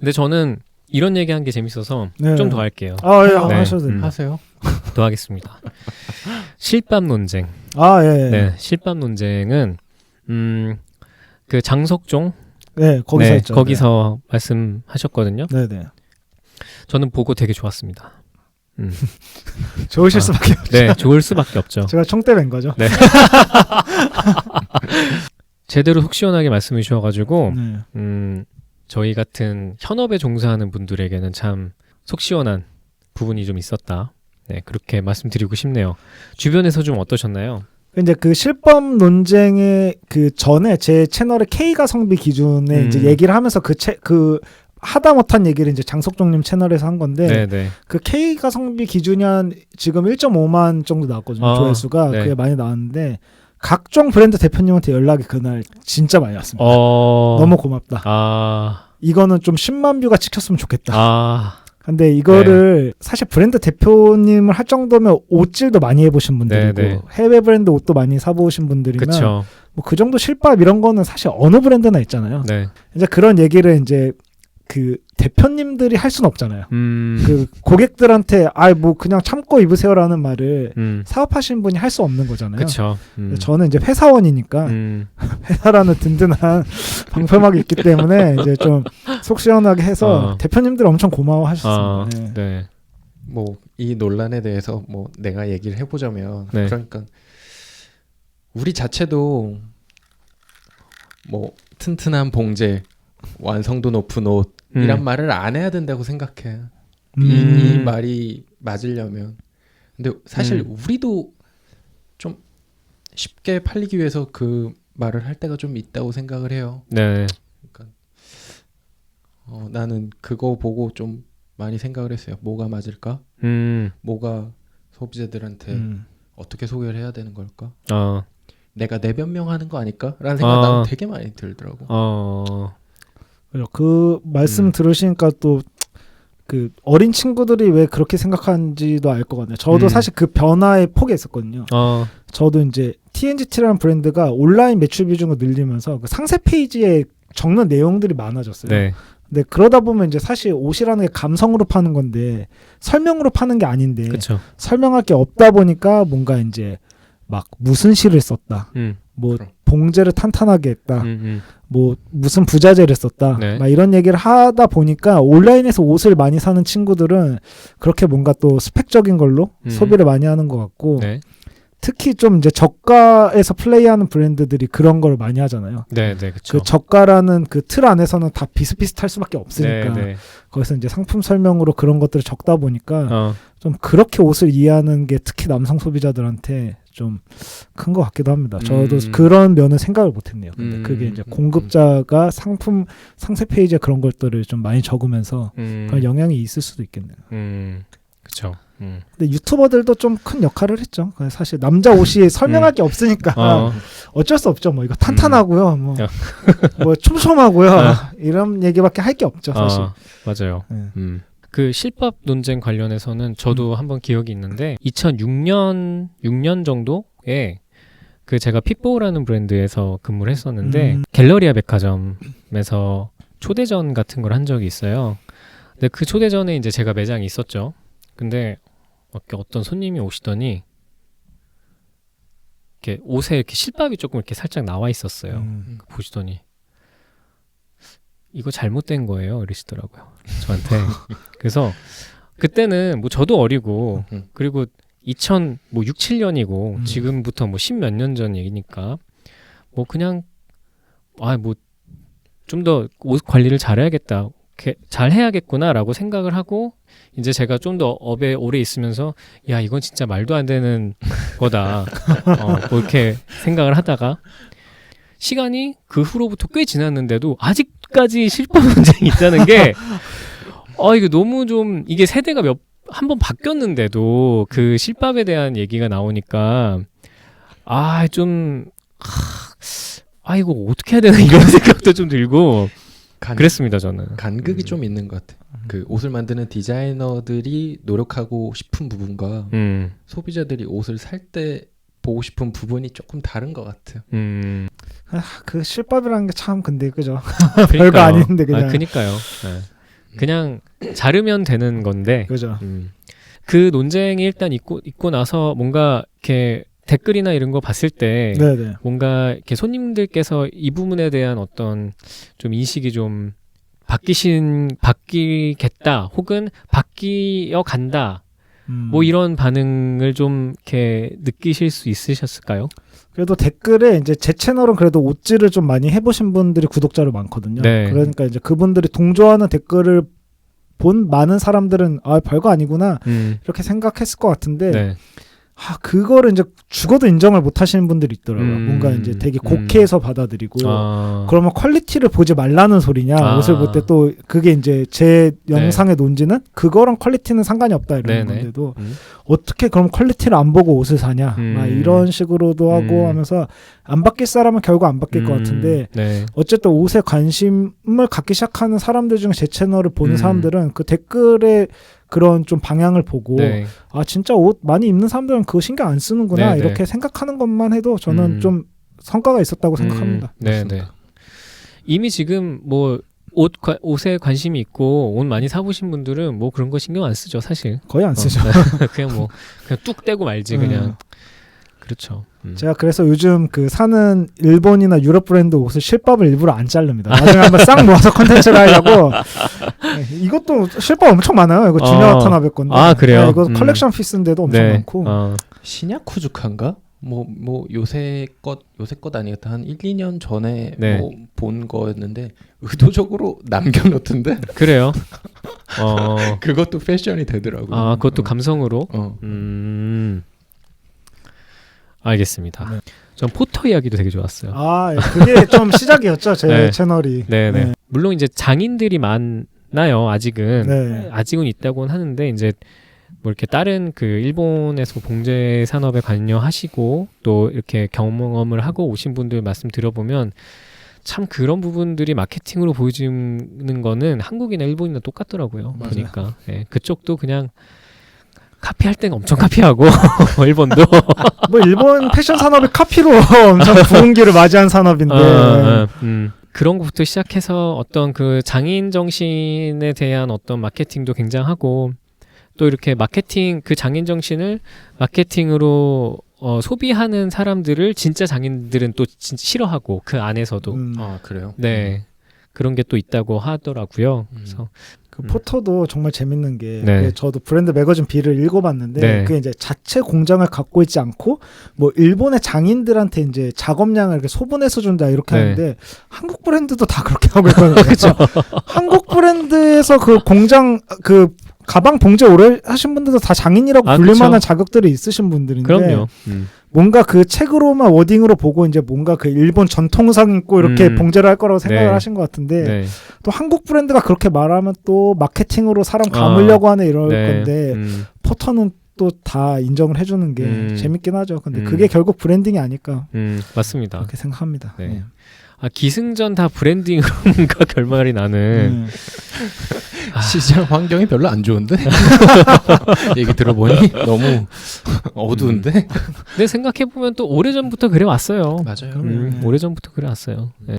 근데 저는 이런 얘기한 게 재밌어서 네. 좀 더 할게요. 예, 네. 하셔도 됩니다. 하세요. 더 하겠습니다. 실밥 논쟁. 예. 네, 실밥 논쟁은 그 장석종 거기서 네, 했죠. 거기서 말씀하셨거든요. 네. 저는 보고 되게 좋았습니다. 좋으실 수밖에 없죠. 네, 좋을 수밖에 없죠. 제가 총대 맨 거죠. 네. 제대로 속 시원하게 말씀해 주셔가지고 네. 저희 같은 현업에 종사하는 분들에게는 참 속 시원한 부분이 좀 있었다. 네, 그렇게 말씀드리고 싶네요. 주변에서 좀 어떠셨나요? 이제 그 실법 논쟁의 그 전에 제 채널의 K가 성비 기준에 이제 얘기를 하면서 그 하다 못한 얘기를 이제 장석종님 채널에서 한 건데 네네. 그 K가 성비 기준이 한 지금 1.5만 정도 나왔거든요. 조회수가 네. 그게 많이 나왔는데 각종 브랜드 대표님한테 연락이 그날 진짜 많이 왔습니다. 너무 고맙다. 이거는 좀 10만 뷰가 찍혔으면 좋겠다. 근데 이거를 사실 브랜드 대표님을 할 정도면 옷질도 많이 해보신 분들이고 네네. 해외 브랜드 옷도 많이 사보신 분들이면 그쵸. 뭐 그 정도 실밥 이런 거는 사실 어느 브랜드나 있잖아요. 네. 이제 그런 얘기를 이제 그 대표님들이 할 수는 없잖아요. 그 고객들한테 뭐 그냥 참고 입으세요라는 말을 사업하시는 분이 할 수 없는 거잖아요. 그쵸. 저는 이제 회사원이니까 회사라는 든든한 방패막이 있기 때문에 이제 좀 속 시원하게 해서 대표님들 엄청 고마워하셨습니다. 네. 뭐 이 논란에 대해서 뭐 내가 얘기를 해보자면 네. 그러니까 우리 자체도 뭐 튼튼한 봉제, 완성도 높은 옷 이란 말을 안 해야 된다고 생각해. 이 말이 맞으려면. 근데 사실 우리도 좀 쉽게 팔리기 위해서 그 말을 할 때가 좀 있다고 생각을 해요. 네. 그러니까 나는 그거 보고 좀 많이 생각을 했어요. 뭐가 맞을까? 뭐가 소비자들한테 어떻게 소개를 해야 되는 걸까? 내가 내 변명하는 거 아닐까? 라는 생각 나는 되게 많이 들더라고. 그 말씀 들으시니까 또 그 어린 친구들이 왜 그렇게 생각하는지도 알 것 같네요. 저도 사실 그 변화의 폭에 있었거든요. 저도 이제 TNGT라는 브랜드가 온라인 매출 비중을 늘리면서 그 상세 페이지에 적는 내용들이 많아졌어요. 네. 근데 그러다 보면 이제 사실 옷이라는 게 감성으로 파는 건데 설명으로 파는 게 아닌데 그쵸. 설명할 게 없다 보니까 뭔가 이제 막 무슨 실을 썼다. 뭐 봉제를 탄탄하게 했다. 뭐 무슨 부자재를 썼다. 네. 막 이런 얘기를 하다 보니까 온라인에서 옷을 많이 사는 친구들은 그렇게 뭔가 또 스펙적인 걸로 소비를 많이 하는 것 같고 네. 특히 좀 이제 저가에서 플레이하는 브랜드들이 그런 걸 많이 하잖아요. 네, 그렇죠. 그 저가라는 그 틀 안에서는 다 비슷비슷할 수밖에 없으니까 네. 거기서 이제 상품 설명으로 그런 것들을 적다 보니까 좀 그렇게 옷을 이해하는 게 특히 남성 소비자들한테 좀 큰 것 같기도 합니다. 저도 그런 면은 생각을 못했네요. 근데 그게 이제 공급자가 상품 상세 페이지에 그런 것들을 좀 많이 적으면서 그런 영향이 있을 수도 있겠네요. 그렇죠. 근데 유튜버들도 좀 큰 역할을 했죠. 사실 남자 옷이 설명할 게 없으니까 어쩔 수 없죠. 뭐 이거 탄탄하고요, 뭐 촘촘하고요, 이런 얘기밖에 할 게 없죠, 사실. 맞아요. 그 실밥 논쟁 관련해서는 저도 한번 기억이 있는데 2006년 정도에 그 제가 핏보우라는 브랜드에서 근무를 했었는데 갤러리아 백화점에서 초대전 같은 걸 한 적이 있어요. 근데 그 초대전에 이제 제가 매장이 있었죠. 근데 어떤 손님이 오시더니 이렇게 옷에 이렇게 실밥이 조금 이렇게 살짝 나와 있었어요. 보시더니 이거 잘못된 거예요, 이러시더라고요. 저한테. 그래서 그때는 뭐 저도 어리고 그리고 2006, 7년이고 지금부터 뭐 10몇 년 전 얘기니까 뭐 그냥 뭐 좀 더 옷 관리를 잘해야겠다. 잘 해야겠구나라고 생각을 하고 이제 제가 좀 더 업에 오래 있으면서 야 이건 진짜 말도 안 되는 거다 뭐 이렇게 생각을 하다가 시간이 그 후로부터 꽤 지났는데도 아직까지 실밥 논쟁이 있다는 게 이거 너무 좀 이게 세대가 한 번 바뀌었는데도 그 실밥에 대한 얘기가 나오니까 이거 어떻게 해야 되나 이런 생각도 좀 들고 그랬습니다. 저는 간극이 좀 있는 것 같아요. 그 옷을 만드는 디자이너들이 노력하고 싶은 부분과 소비자들이 옷을 살 때 보고 싶은 부분이 조금 다른 것 같아요. 그 실밥이라는 게 참 근데 그죠? 별거 아닌데 그냥. 그니까요. 그냥 자르면 되는 건데 그죠. 그 논쟁이 일단 있고 나서 뭔가 이렇게 댓글이나 이런 거 봤을 때 네네. 뭔가 이렇게 손님들께서 이 부분에 대한 어떤 좀 인식이 좀 바뀌겠다 혹은 바뀌어 간다 뭐 이런 반응을 좀 이렇게 느끼실 수 있으셨을까요? 그래도 댓글에 이제 제 채널은 그래도 옷질을 좀 많이 해보신 분들이 구독자로 많거든요. 네. 그러니까 이제 그분들이 동조하는 댓글을 본 많은 사람들은 아 별거 아니구나 이렇게 생각했을 것 같은데 네. 그거를 이제 죽어도 인정을 못 하시는 분들이 있더라고요. 뭔가 이제 되게 곡해서 받아들이고 그러면 퀄리티를 보지 말라는 소리냐 옷을 볼 때 또 그게 이제 제 영상의 논지는 그거랑 퀄리티는 상관이 없다 이런 건데도 어떻게 그럼 퀄리티를 안 보고 옷을 사냐 막 이런 식으로도 하고 하면서 안 바뀔 사람은 결국 안 바뀔 것 같은데 어쨌든 옷에 관심을 갖기 시작하는 사람들 중에 제 채널을 보는 사람들은 그 댓글에 그런 좀 방향을 보고 아 진짜 옷 많이 입는 사람들은 그거 신경 안 쓰는구나 이렇게 생각하는 것만 해도 저는 좀 성과가 있었다고 생각합니다. 네네. 이미 지금 뭐 옷에 관심이 있고 옷 많이 사보신 분들은 뭐 그런 거 신경 안 쓰죠 사실. 거의 안 쓰죠. 그냥 뚝 떼고 말지 그냥. 그렇죠. 제가 그래서 요즘 그 사는 일본이나 유럽 브랜드 옷을 실밥을 일부러 안 자릅니다. 나중에 한번 싹 모아서 컨텐츠를 하려고. 이것도 실밥 엄청 많아요. 이거 주니어 와타나베 건데. 아 그래요? 이거 컬렉션 피스인데도 엄청 많고. 시냐쿠주칸가? 뭐 요새 것 아니겠다. 한 1, 2년 전에 뭐 본 거였는데 의도적으로 남겨놓던데. 그래요? 그것도 패션이 되더라고요. 아 그것도 감성으로. 알겠습니다. 네. 전 포터 이야기도 되게 좋았어요. 아 그게 좀 시작이었죠 제 채널이. 네네. 물론 이제 장인들이 많나요 아직은. 아직은 있다고는 하는데 이제 뭐 이렇게 다른 그 일본에서 봉제 산업에 관여하시고 또 이렇게 경험을 하고 오신 분들 말씀 들어보면 참 그런 부분들이 마케팅으로 보여지는 거는 한국이나 일본이나 똑같더라고요. 맞아요. 보니까 그쪽도 그냥 카피할 때는 엄청 카피하고 일본도 뭐 일본 패션 산업이 카피로 엄청 부흥기를 맞이한 산업인데 그런 것부터 시작해서 어떤 그 장인 정신에 대한 어떤 마케팅도 굉장하고 또 이렇게 마케팅 그 장인 정신을 마케팅으로 소비하는 사람들을 진짜 장인들은 또 진짜 싫어하고 그 안에서도 아 그래요? 네 그런 게 또 있다고 하더라고요. 그래서 그 포터도 정말 재밌는 게 저도 브랜드 매거진 B를 읽어봤는데 그게 이제 자체 공장을 갖고 있지 않고 뭐 일본의 장인들한테 이제 작업량을 이렇게 소분해서 준다 이렇게 하는데 한국 브랜드도 다 그렇게 하고 있거든요. 그렇죠. 한국 브랜드에서 그 공장 그 가방 봉제 오래 하신 분들도 다 장인이라고 불릴 만한 자격들이 있으신 분들인데 그럼요. 뭔가 그 책으로만 워딩으로 보고 이제 뭔가 그 일본 전통상 있고 이렇게 봉제를 할 거라고 생각을 하신 것 같은데 또 한국 브랜드가 그렇게 말하면 또 마케팅으로 사람 감으려고 하네 이럴 건데 포터는 또 다 인정을 해주는 게 재밌긴 하죠. 근데 그게 결국 브랜딩이 아닐까 맞습니다. 그렇게 생각합니다. 네. 아, 기승전 다 브랜딩인가 결말이 나는 시장 환경이 별로 안 좋은데 얘기 들어보니 너무 어두운데 근데 생각해보면 또 오래전부터 그래 왔어요. 맞아요. 오래전부터 그래 왔어요. 네.